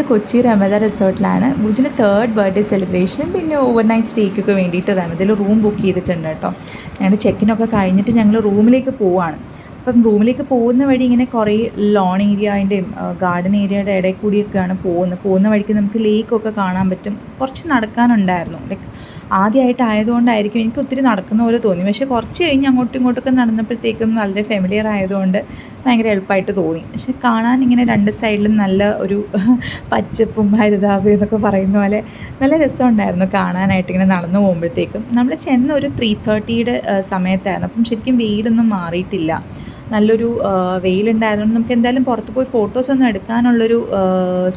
Kochi Ramada റിസോർട്ടിലാണ്. ബുജിൻ്റെ 3rd birthday സെലിബ്രേഷനും പിന്നെ overnight സ്റ്റേക്കൊക്കെ വേണ്ടിയിട്ട് റമദയിൽ room book ചെയ്തിട്ടുണ്ട് കേട്ടോ. ഞങ്ങളുടെ ചെക്കിനൊക്കെ കഴിഞ്ഞിട്ട് ഞങ്ങൾ റൂമിലേക്ക് പോവുകയാണ്. അപ്പം റൂമിലേക്ക് പോകുന്ന വഴി ഇങ്ങനെ കുറേ ലോൺ ഏരിയൻ്റെയും ഗാർഡൻ ഏരിയയുടെ ഇടയിൽ കൂടിയൊക്കെയാണ് പോകുന്ന വഴിക്ക് നമുക്ക് ലേക്കൊക്കെ കാണാൻ പറ്റും. കുറച്ച് നടക്കാനുണ്ടായിരുന്നു. ലൈക്ക് ആദ്യമായിട്ടായതുകൊണ്ടായിരിക്കും എനിക്ക് ഒത്തിരി നടക്കുന്ന പോലെ തോന്നി. പക്ഷേ കുറച്ച് കഴിഞ്ഞ് അങ്ങോട്ടും ഇങ്ങോട്ടൊക്കെ നടന്നപ്പോഴത്തേക്കും വളരെ ഫെമിലിയർ ആയതുകൊണ്ട് ഭയങ്കര എളുപ്പമായിട്ട് തോന്നി. പക്ഷെ കാണാൻ ഇങ്ങനെ രണ്ട് സൈഡിലും നല്ല ഒരു പച്ചപ്പും ഹരിതാപയും എന്നൊക്കെ പറയുന്ന പോലെ നല്ല രസമുണ്ടായിരുന്നു കാണാനായിട്ട് ഇങ്ങനെ നടന്നു പോകുമ്പോഴത്തേക്കും. നമ്മൾ ചെന്ന ഒരു 3:30 സമയത്തായിരുന്നു. അപ്പം ശരിക്കും വെയിലൊന്നും മാറിയിട്ടില്ല. നല്ലൊരു വെയിലുണ്ടായതുകൊണ്ട് നമുക്ക് എന്തായാലും പുറത്ത് പോയി ഫോട്ടോസൊന്നും എടുക്കാനുള്ളൊരു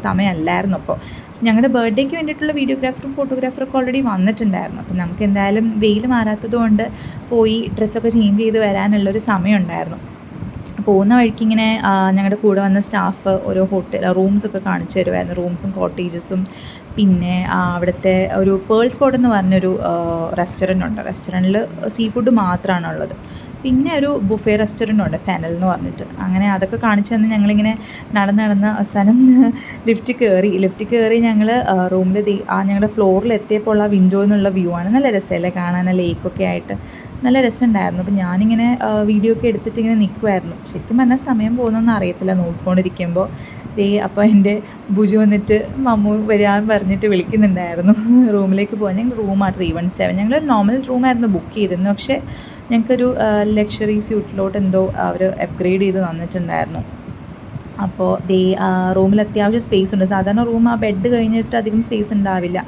സമയമല്ലായിരുന്നു. അപ്പോൾ ഞങ്ങളുടെ ബർത്ത്ഡേക്ക് വേണ്ടിയിട്ടുള്ള വീഡിയോഗ്രാഫറും ഫോട്ടോഗ്രാഫറൊക്കെ ഓൾറെഡി വന്നിട്ടുണ്ടായിരുന്നു. അപ്പം നമുക്ക് എന്തായാലും വെയിൽ മാറാത്തത് കൊണ്ട് പോയി ഡ്രസ്സൊക്കെ ചേഞ്ച് ചെയ്ത് വരാനുള്ളൊരു സമയമുണ്ടായിരുന്നു. പോകുന്ന വഴിക്ക് ഇങ്ങനെ ഞങ്ങളുടെ കൂടെ വന്ന സ്റ്റാഫ് ഓരോ റൂംസൊക്കെ കാണിച്ചു തരുമായിരുന്നു. റൂംസും കോട്ടേജസും പിന്നെ അവിടുത്തെ ഒരു പേൾ സ്പോട്ട് എന്ന് പറഞ്ഞൊരു റെസ്റ്റോറൻ്റ് ഉണ്ട്. റെസ്റ്റോറൻറ്റിൽ സീ ഫുഡ് മാത്രമാണുള്ളത്. പിന്നെ ഒരു ബുഫേ റെസ്റ്റോറൻ്റ് ഉണ്ട്, ഫെനൽ എന്ന് പറഞ്ഞിട്ട്. അങ്ങനെ അതൊക്കെ കാണിച്ചു തന്ന് ഞങ്ങളിങ്ങനെ നടന്ന് അവസാനം ലിഫ്റ്റ് കയറി ഞങ്ങൾ റൂമിൽ ഞങ്ങളുടെ ഫ്ലോറിൽ എത്തിയപ്പോൾ ഉള്ള വിൻഡോയിൽ നിന്നുള്ള വ്യൂ ആണ്. നല്ല രസമല്ലേ കാണാൻ, ലേക്കൊക്കെ ആയിട്ട് നല്ല രസമുണ്ടായിരുന്നു. അപ്പോൾ ഞാനിങ്ങനെ വീഡിയോ ഒക്കെ എടുത്തിട്ട് ഇങ്ങനെ നിൽക്കുമായിരുന്നു. ശരിക്കും പറഞ്ഞാൽ സമയം പോകുന്നൊന്നും അറിയത്തില്ല നോക്കിക്കൊണ്ടിരിക്കുമ്പോൾ. അപ്പോൾ എൻ്റെ ബുജു വന്നിട്ട് മമ്മു വരാൻ പറഞ്ഞിട്ട് വിളിക്കുന്നുണ്ടായിരുന്നു റൂമിലേക്ക് പോകാൻ. ഞങ്ങൾ റൂമാണ് 317. ഞങ്ങൾ നോർമൽ റൂമായിരുന്നു ബുക്ക് ചെയ്തിരുന്നു. പക്ഷേ ഞങ്ങൾക്കൊരു ലക്ഷറി സ്യൂട്ടിലോട്ട് എന്തോ അവർ അപ്ഗ്രേഡ് ചെയ്ത് തന്നിട്ടുണ്ടായിരുന്നു. അപ്പോൾ റൂമിൽ അത്യാവശ്യം സ്പേസ് ഉണ്ട്. സാധാരണ റൂം ആ ബെഡ് കഴിഞ്ഞിട്ട് അധികം സ്പേസ് ഉണ്ടാവില്ല.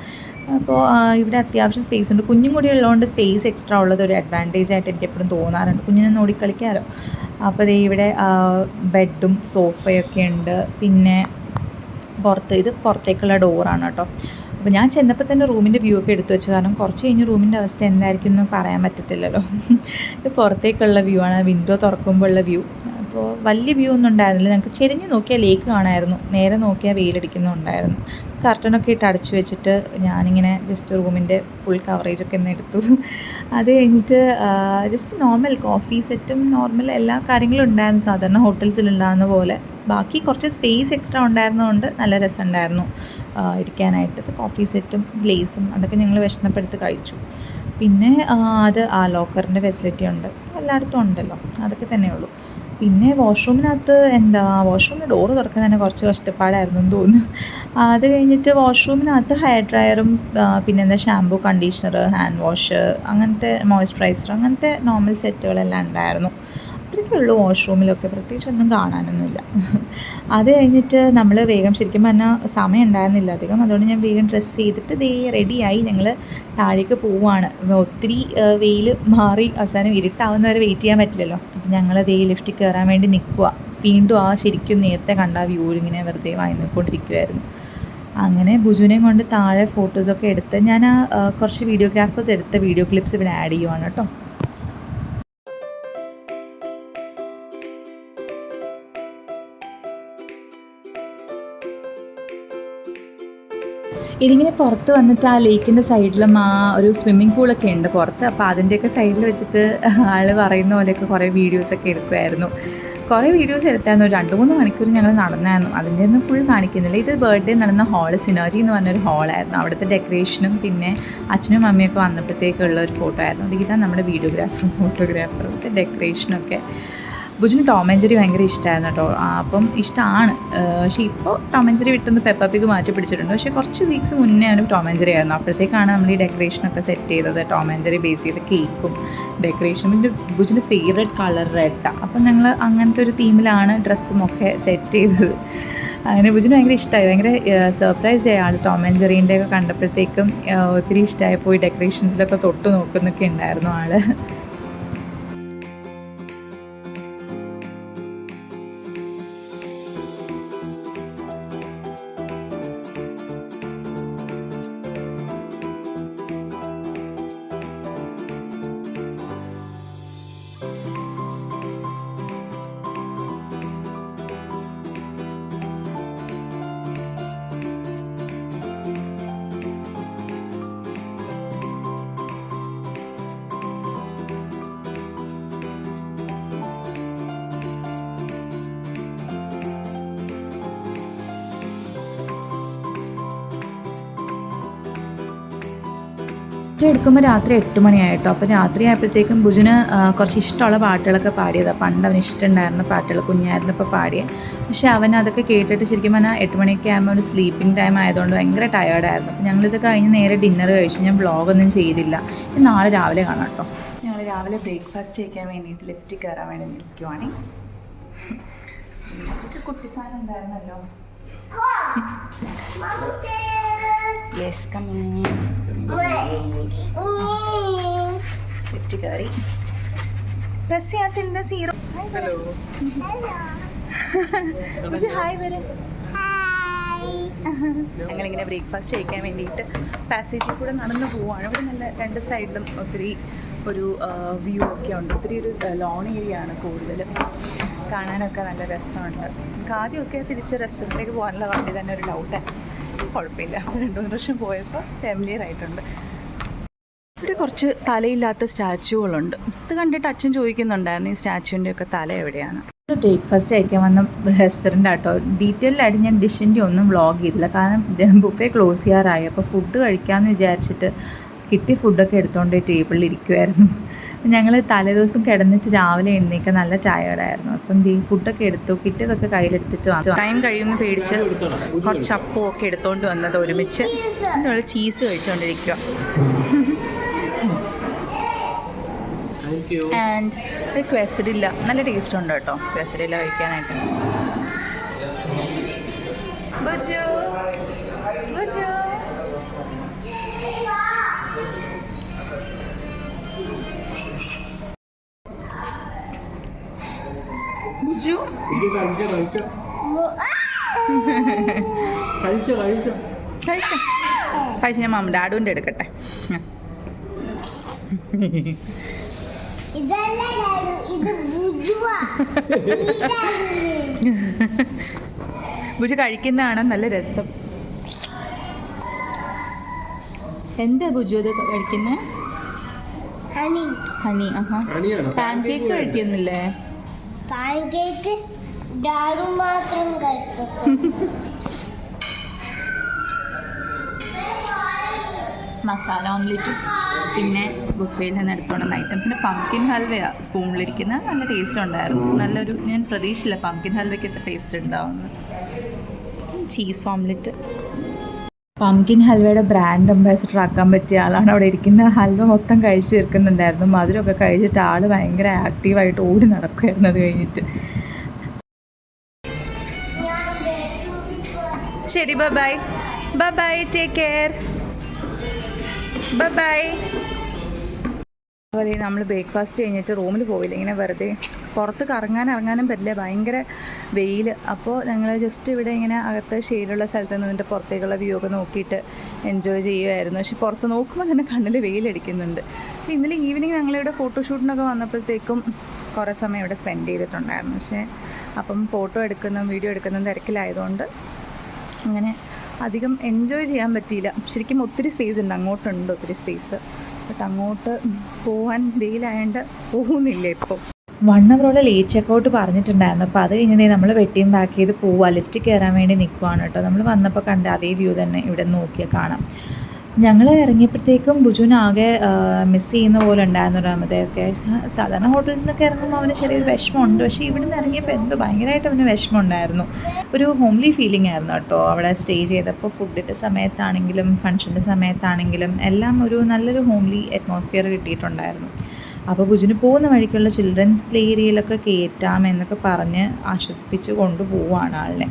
അപ്പോൾ ഇവിടെ അത്യാവശ്യം സ്പേസ് ഉണ്ട്. കുഞ്ഞും കൂടി ഉള്ളതുകൊണ്ട് സ്പേസ് എക്സ്ട്രാ ഉള്ളത് ഒരു അഡ്വാൻറ്റേജ് ആയിട്ട് എനിക്ക് എപ്പോഴും തോന്നാറുണ്ട്. കുഞ്ഞിനെ ഓടിക്കളിക്കാമല്ലോ. അപ്പോൾ ഇവിടെ ബെഡും സോഫയൊക്കെ ഉണ്ട്. പിന്നെ പുറത്തേക്കുള്ള ഡോറാണ് കേട്ടോ. അപ്പോൾ ഞാൻ ചെന്നപ്പോൾ തന്നെ റൂമിൻ്റെ വ്യൂ ഒക്കെ എടുത്തു വെച്ചു. കാരണം കുറച്ച് കഴിഞ്ഞ് റൂമിൻ്റെ അവസ്ഥ എന്തായിരിക്കും എന്ന് പറയാൻ പറ്റത്തില്ലല്ലോ. ഇത് പുറത്തേക്കുള്ള വ്യൂ ആണ്, വിൻഡോ തുറക്കുമ്പോൾ ഉള്ള വ്യൂ. അപ്പോൾ വലിയ വ്യൂ ഒന്നും ഉണ്ടായിരുന്നില്ല. ഞങ്ങൾക്ക് ചെരിഞ്ഞ് നോക്കിയാൽ ലേക്ക് കാണാമായിരുന്നു, നേരെ നോക്കിയാൽ വെയിലടിക്കുന്നുണ്ടായിരുന്നു. കർട്ടനൊക്കെ ഇട്ട് അടച്ചു വെച്ചിട്ട് ഞാനിങ്ങനെ ജസ്റ്റ് റൂമിൻ്റെ ഫുൾ കവറേജൊക്കെ ഒന്ന് എടുത്തു. അത് കഴിഞ്ഞിട്ട് ജസ്റ്റ് നോർമൽ കോഫി സെറ്റും നോർമൽ എല്ലാ കാര്യങ്ങളും ഉണ്ടായിരുന്നു, സാധാരണ ഹോട്ടൽസിലുണ്ടാകുന്ന പോലെ. ബാക്കി കുറച്ച് സ്പേസ് എക്സ്ട്രാ ഉണ്ടായിരുന്നതുകൊണ്ട് നല്ല രസമുണ്ടായിരുന്നു ഇരിക്കാനായിട്ട്. കോഫി സെറ്റും ഗ്ലേസും അതൊക്കെ ഞങ്ങൾ വിശന്നപ്പെടുത്ത് കഴിച്ചു. പിന്നെ അത് ലോക്കറിൻ്റെ ഫെസിലിറ്റി ഉണ്ട്, എല്ലായിടത്തും ഉണ്ടല്ലോ, അതൊക്കെ തന്നെയുള്ളൂ. പിന്നെ വാഷ്റൂമിനകത്ത് വാഷ്റൂമിൻ്റെ ഡോറ് തുറക്കാൻ തന്നെ കുറച്ച് കഷ്ടപ്പാടായിരുന്നു എന്ന് തോന്നുന്നു. അത് കഴിഞ്ഞിട്ട് വാഷ്റൂമിനകത്ത് ഹെയർ ഡ്രയറും പിന്നെന്താ ഷാമ്പൂ, കണ്ടീഷണർ, ഹാൻഡ് വാഷ്, അങ്ങനത്തെ മോയ്സ്ചറൈസർ, അങ്ങനത്തെ നോർമൽ സെറ്റുകളെല്ലാം ഉണ്ടായിരുന്നു. അത്രയ്ക്കുള്ളൂ വാഷ്റൂമിലൊക്കെ, പ്രത്യേകിച്ചൊന്നും കാണാനൊന്നുമില്ല. അത് കഴിഞ്ഞിട്ട് നമ്മൾ വേഗം, ശരിക്കും പറഞ്ഞാൽ സമയം ഉണ്ടായിരുന്നില്ല അധികം, അതുകൊണ്ട് ഞാൻ വേഗം ഡ്രസ്സ് ചെയ്തിട്ട് റെഡിയായി ഞങ്ങൾ താഴേക്ക് പോവുകയാണ്. ഒത്തിരി വെയിൽ മാറി അവസാനം ഇരുട്ടാവുന്നവരെ വെയിറ്റ് ചെയ്യാൻ പറ്റില്ലല്ലോ. അപ്പം ഞങ്ങൾ ലിഫ്റ്റിൽ കയറാൻ വേണ്ടി നിൽക്കുക. വീണ്ടും ശരിക്കും നേരത്തെ കണ്ട വ്യൂ ഇങ്ങനെ വെറുതെ വാങ്ങിക്കൊണ്ടിരിക്കുമായിരുന്നു. അങ്ങനെ ബുജുവിനെയും കൊണ്ട് താഴെ ഫോട്ടോസൊക്കെ എടുത്ത് ഞാൻ കുറച്ച് വീഡിയോഗ്രാഫേഴ്സ് എടുത്ത വീഡിയോ ക്ലിപ്സ് ഇവിടെ ആഡ് ചെയ്യുവാണ് കേട്ടോ. ഇതിങ്ങനെ പുറത്ത് വന്നിട്ട് ആ ലേക്കിൻ്റെ സൈഡിലും ഒരു സ്വിമ്മിംഗ് പൂളൊക്കെ ഉണ്ട് പുറത്ത്. അപ്പോൾ അതിൻ്റെയൊക്കെ സൈഡിൽ വെച്ചിട്ട് ആൾ പറയുന്ന പോലെയൊക്കെ കുറേ വീഡിയോസൊക്കെ എടുക്കുമായിരുന്നു. കുറേ വീഡിയോസ് എടുത്തായിരുന്നു. 2-3 മണിക്കൂർ ഞങ്ങൾ നടന്നായിരുന്നു. അതിൻ്റെ ഒന്നും ഫുൾ കാണിക്കുന്നില്ല. ഇത് ബർത്ത്ഡേ നടന്ന ഹാള്, സിനർജി എന്ന് പറഞ്ഞൊരു ഹാളായിരുന്നു. അവിടുത്തെ ഡെക്കറേഷനും പിന്നെ അച്ഛനും അമ്മയൊക്കെ വന്നപ്പോഴത്തേക്കുള്ള ഒരു ഫോട്ടോ ആയിരുന്നു. ഇതാണ് നമ്മുടെ വീഡിയോഗ്രാഫറും ഫോട്ടോഗ്രാഫറും ഡെക്കറേഷനൊക്കെ. ബുജിന് ടോം ആൻഡ് ജെറി ഭയങ്കര ഇഷ്ടമായിരുന്നു കേട്ടോ. അപ്പം ഇഷ്ടമാണ്. പക്ഷേ ഇപ്പോൾ ടോം ആൻഡ് ജെറി വിട്ടൊന്ന് പെപ്പ പിഗ് മാറ്റി പിടിച്ചിട്ടുണ്ട്. പക്ഷേ കുറച്ച് വീക്സ് മുന്നേ അവന് ടോം ആൻഡ് ജെറി ആയിരുന്നു. അപ്പോഴത്തേക്കാണ് നമ്മൾ ഈ ഡെക്കറേഷനൊക്കെ സെറ്റ് ചെയ്തത്. ടോം ആൻഡ് ജെറി ബേസ് ചെയ്ത കേക്കും ഡെക്കറേഷനും. ബുജിൻ്റെ ഫേവറേറ്റ് കളർ റെഡാണ്. അപ്പം ഞങ്ങൾ അങ്ങനത്തെ ഒരു തീമിലാണ് ഡ്രസ്സും ഒക്കെ സെറ്റ് ചെയ്തത്. അങ്ങനെ ബുജിന് ഭയങ്കര ഇഷ്ടമായി, ഭയങ്കര സർപ്രൈസ്ഡ് ആയി ആൾ. ടോം ആൻഡ് ജെറീൻ്റെ ഒക്കെ കണ്ടപ്പോഴത്തേക്കും ഒത്തിരി ഇഷ്ടമായി. പോയി ഡെക്കറേഷൻസിലൊക്കെ തൊട്ട് നോക്കുന്നൊക്കെ ഉണ്ടായിരുന്നു ആൾ. ഒക്കെ എടുക്കുമ്പോൾ രാത്രി 8 മണിയായിട്ടോ. അപ്പോൾ രാത്രി ആയപ്പോഴത്തേക്കും ബുജിന് കുറച്ച് ഇഷ്ടമുള്ള പാട്ടുകളൊക്കെ പാടിയതാണ്. പണ്ട് അവന് ഇഷ്ടമുണ്ടായിരുന്ന പാട്ടുകൾ കുഞ്ഞായിരുന്നപ്പോൾ പാടിയ. പക്ഷേ അവൻ അതൊക്കെ കേട്ടിട്ട് ശരിക്കും പറഞ്ഞാൽ 8 മണിയൊക്കെ ആകുമ്പോൾ ഒരു സ്ലീപ്പിംഗ് ടൈം ആയതുകൊണ്ട് ഭയങ്കര ടയേർഡായിരുന്നു. അപ്പോൾ ഞങ്ങളിത് കഴിഞ്ഞ് നേരെ ഡിന്നർ കഴിച്ചു. ഞാൻ വ്ളോഗൊന്നും ചെയ്തില്ല. നാളെ രാവിലെ കാണാം കേട്ടോ. ഞങ്ങൾ രാവിലെ ബ്രേക്ക്ഫാസ്റ്റ് കഴിക്കാൻ വേണ്ടിയിട്ട് ലിഫ്റ്റിൽ കയറാൻ വേണ്ടി നിൽക്കുവാണ്. കുട്ടി സാധനം ഉണ്ടായിരുന്നല്ലോ. Yes coming. ലിഫ്റ്റ് കയറി. പ്രസ് ചെയ്യാത്ത എന്താ സീറോ. ഹായ് വരെ. ഞങ്ങളിങ്ങനെ ബ്രേക്ക്ഫാസ്റ്റ് കഴിക്കാൻ വേണ്ടിയിട്ട് പാസേജിൽ കൂടെ നടന്നു പോവുകയാണ്. ഇവിടെ നല്ല രണ്ട് സൈഡിലും ഒത്തിരി ഒരു വ്യൂ ഒക്കെ ഉണ്ട്. ഒത്തിരി ഒരു ലോൺ ഏരിയ ആണ് കൂടുതലും. കാണാനൊക്കെ നല്ല രസമുണ്ട്. നമുക്ക് ആദ്യമൊക്കെ തിരിച്ച് റെസ്റ്റോറൻറ്റിലേക്ക് പോകാനുള്ള വണ്ടി തന്നെ ഒരു ഡൗട്ടാണ്. കുഴപ്പമില്ല, 2-3 വർഷം പോയപ്പോൾ ഫാമിലിയർ ആയിട്ടുണ്ട്. ഇവിടെ കുറച്ച് തലയില്ലാത്ത സ്റ്റാച്ചുകളുണ്ട്. ഇത് കണ്ടിട്ട് അച്ഛൻ ചോദിക്കുന്നുണ്ടായിരുന്നു ഈ സ്റ്റാച്ചുവിൻ്റെ ഒക്കെ തല എവിടെയാണ്. ബ്രേക്ക്ഫാസ്റ്റ് കഴിക്കാൻ വന്ന റെസ്റ്റോറൻ്റ് ആട്ടോ. ഡീറ്റെയിൽഡായിട്ട് ഞാൻ ഡിഷിൻ്റെ ഒന്നും വ്ളോഗ് ചെയ്തില്ല, കാരണം ബുഫേ ക്ലോസ് ചെയ്യാറായി. അപ്പോൾ ഫുഡ് കഴിക്കാമെന്ന് വിചാരിച്ചിട്ട് കിട്ടിയ ഫുഡൊക്കെ എടുത്തുകൊണ്ട് ടേബിളിൽ ഇരിക്കുമായിരുന്നു. ഞങ്ങൾ തലേദിവസം കിടന്നിട്ട് രാവിലെ എഴുന്നേൽക്കാൻ നല്ല ടയേർഡായിരുന്നു. അപ്പം ഫുഡൊക്കെ എടുത്തു, കിട്ടിയതൊക്കെ കയ്യിലെടുത്തിട്ട് ടൈം കഴിയുമെന്ന് പേടിച്ച് കുറച്ച് അപ്പവും ഒക്കെ എടുത്തുകൊണ്ട് വന്നത് ഒരുമിച്ച് അതിനുള്ള ചീസ് കഴിച്ചുകൊണ്ടിരിക്കുക. ആൻഡ് ഇത് ക്വസ്റ്റഡില്ല, നല്ല ടേസ്റ്റ് ഉണ്ട് കേട്ടോ ക്വസ്റ്റഡില്ല കഴിക്കാനായിട്ട്. ബുജു ബുജു ബുജു കഴിച്ച ഞാൻ മാമ ഡാഡുവിൻ്റെ എടുക്കട്ടെ. ബുജു കഴിക്കുന്നതാണ് നല്ല രസം. എന്താ ബുജു അത് കഴിക്കുന്നത്? ഹണി. പാൻ കേക്ക് കഴിക്കുന്നില്ലേ? പാൻ കേക്ക് ഡാഡു മാത്രം കഴിക്കും. മസാല ഓംലെറ്റും പിന്നെ ബുഫയിൽ നിന്ന് എടുത്തുകൊണ്ടുവന്ന ഐറ്റംസിൻ്റെ പംകിൻ ഹൽവയാണ് സ്പൂണിലിരിക്കുന്നത്. നല്ല ടേസ്റ്റ് ഉണ്ടായിരുന്നു. നല്ലൊരു, ഞാൻ പ്രതീക്ഷിച്ചില്ല പംകിൻ ഹൽവയ്ക്ക് എത്ര ടേസ്റ്റ് ഉണ്ടാവുന്നത്. Cheese omelette. പംകിൻ ഹൽവയുടെ ബ്രാൻഡ് അംബാസിഡർ ആക്കാൻ പറ്റിയ ആളാണ് അവിടെ ഇരിക്കുന്ന. ഹൽവ മൊത്തം കഴിച്ച് തീർക്കുന്നുണ്ടായിരുന്നു. മധുരമൊക്കെ കഴിച്ചിട്ട് ആൾ ഭയങ്കര ആക്റ്റീവായിട്ട് ഓടി നടക്കുമായിരുന്നു അത് കഴിഞ്ഞിട്ട്. ശരി, bye bye, take care, bye. അതുപോലെ നമ്മൾ ബ്രേക്ക്ഫാസ്റ്റ് കഴിഞ്ഞിട്ട് റൂമിൽ പോയില്ല, ഇങ്ങനെ വെറുതെ പുറത്ത് ഇറങ്ങാനും പറ്റില്ല, ഭയങ്കര വെയിൽ. അപ്പോൾ ഞങ്ങൾ ജസ്റ്റ് ഇവിടെ ഇങ്ങനെ അകത്ത് ഷെയ്ഡുള്ള സ്ഥലത്ത് നിന്നിട്ട് പുറത്തേക്കുള്ള വ്യൂ ഒക്കെ നോക്കിയിട്ട് എൻജോയ് ചെയ്യുമായിരുന്നു. പക്ഷെ പുറത്ത് നോക്കുമ്പോൾ തന്നെ കണ്ണിൽ വെയിലടിക്കുന്നുണ്ട്. അപ്പോൾ ഇന്നലെ ഈവനിങ് ഞങ്ങളിവിടെ ഫോട്ടോഷൂട്ടിനൊക്കെ വന്നപ്പോഴത്തേക്കും കുറേ സമയം ഇവിടെ സ്പെൻഡ് ചെയ്തിട്ടുണ്ടായിരുന്നു. പക്ഷേ അപ്പം ഫോട്ടോ എടുക്കുന്നതും വീഡിയോ എടുക്കുന്നതും തിരക്കിലായതുകൊണ്ട് അങ്ങനെ അധികം എൻജോയ് ചെയ്യാൻ പറ്റിയില്ല. ശരിക്കും ഒത്തിരി സ്പേസ് ഉണ്ട്, അങ്ങോട്ടുണ്ട് ഒത്തിരി സ്പേസ്. ബട്ട് അങ്ങോട്ട് പോകാൻ വെയിലായതുകൊണ്ട് പോകുന്നില്ല ഇപ്പോൾ. 1 അവറോളം ലേറ്റ് ചെക്കൗട്ട് പറഞ്ഞിട്ടുണ്ടായിരുന്നു. അപ്പോൾ അത് കഴിഞ്ഞ് നമ്മൾ വെട്ടിയും പാക്ക് ചെയ്ത് പോവുക, ലിഫ്റ്റ് കയറാൻ വേണ്ടി നിൽക്കുവാണ് കേട്ടോ. നമ്മൾ വന്നപ്പോൾ കണ്ട അതേ വ്യൂ തന്നെ ഇവിടെ നോക്കിയാൽ കാണാം. ഞങ്ങൾ ഇറങ്ങിയപ്പോഴത്തേക്കും ബുജുവിനാകെ മിസ് ചെയ്യുന്ന പോലെ ഉണ്ടായിരുന്നു റമദയൊക്കെ. സാധാരണ ഹോട്ടൽസിൽ നിന്നൊക്കെ ഇറങ്ങുമ്പോൾ അവന് ചെറിയൊരു വിഷമമുണ്ട്. പക്ഷേ ഇവിടെ നിന്ന് ഇറങ്ങിയപ്പോൾ എന്തോ ഭയങ്കരമായിട്ട് അവന് വിഷമമുണ്ടായിരുന്നു. ഒരു ഹോംലി ഫീലിംഗ് ആയിരുന്നു കേട്ടോ അവിടെ സ്റ്റേ ചെയ്തപ്പോൾ. ഫുഡിൻ്റെ സമയത്താണെങ്കിലും ഫംഗ്ഷൻ്റെ സമയത്താണെങ്കിലും എല്ലാം ഒരു നല്ലൊരു ഹോംലി അറ്റ്മോസ്ഫിയർ കിട്ടിയിട്ടുണ്ടായിരുന്നു. അപ്പോൾ ബുജുന് പോകുന്ന വഴിക്കുള്ള ചിൽഡ്രൻസ് പ്ലേ ഏരിയയിലൊക്കെ കയറ്റാം എന്നൊക്കെ പറഞ്ഞ് ആശ്വസിപ്പിച്ച് കൊണ്ടുപോവാണ് ആളിനെ.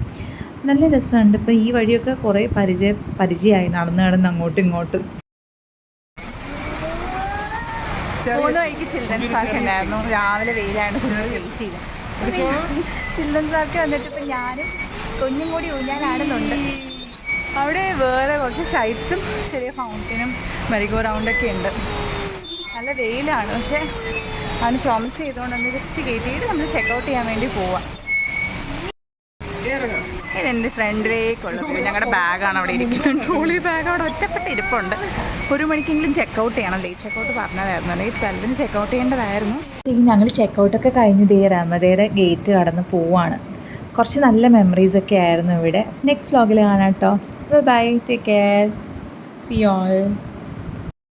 നല്ല രസമുണ്ട്. ഇപ്പോൾ ഈ വഴിയൊക്കെ കുറേ പരിചയമായി നടന്ന് അങ്ങോട്ടും ഇങ്ങോട്ടും. പോകുന്ന വഴിക്ക് ചിൽഡ്രൻസ് പാർക്ക് ഉണ്ടായിരുന്നു. രാവിലെ വെയിലായിരുന്നു, കുഞ്ഞുങ്ങൾ വെയിറ്റ് ചെയ്തു. ചിൽഡ്രൻസ് പാർക്ക് വന്നിട്ട് ഇപ്പം ഞാനും കുഞ്ഞും കൂടി ഊഞ്ഞാലാടുന്നുണ്ട്. അവിടെ വേറെ കുറച്ച് സൈറ്റ്സും ചെറിയ ഫൗണ്ടനും മെറിഗോ റൗണ്ടൊക്കെ ഉണ്ട്. നല്ല വെയിലാണ്, പക്ഷേ അവന് പ്രോമിസ് ചെയ്തുകൊണ്ടൊന്ന് ജസ്റ്റ് കയറ്റിയിട്ട് നമ്മൾ ചെക്കൗട്ട് ചെയ്യാൻ വേണ്ടി പോവാം. ഇതെൻ്റെ ഫ്രണ്ടിലേക്കുള്ള വ്യൂ. ഞങ്ങളുടെ ബാഗാണ് അവിടെ ഇരിക്കുന്നത്. ട്രോളി ബാഗ് അവിടെ ഒറ്റപ്പെട്ട ഇരിപ്പുണ്ട്. 1 മണിക്കെങ്കിലും ചെക്കൗട്ട് ചെയ്യണം. ലേറ്റ് ചെക്കൗട്ട് പറഞ്ഞതായിരുന്നു, അല്ലെങ്കിൽ 12-ന് ചെക്കൗട്ട് ചെയ്യേണ്ടതായിരുന്നു. ഞങ്ങൾ ചെക്കൗട്ടൊക്കെ കഴിഞ്ഞ് റമദയുടെ ഗേറ്റ് കടന്ന് പോവാണ്. കുറച്ച് നല്ല മെമ്മറീസൊക്കെ ആയിരുന്നു ഇവിടെ. നെക്സ്റ്റ് വ്ലോഗിൽ കാണാം കേട്ടോ. Bye, take care, see you all.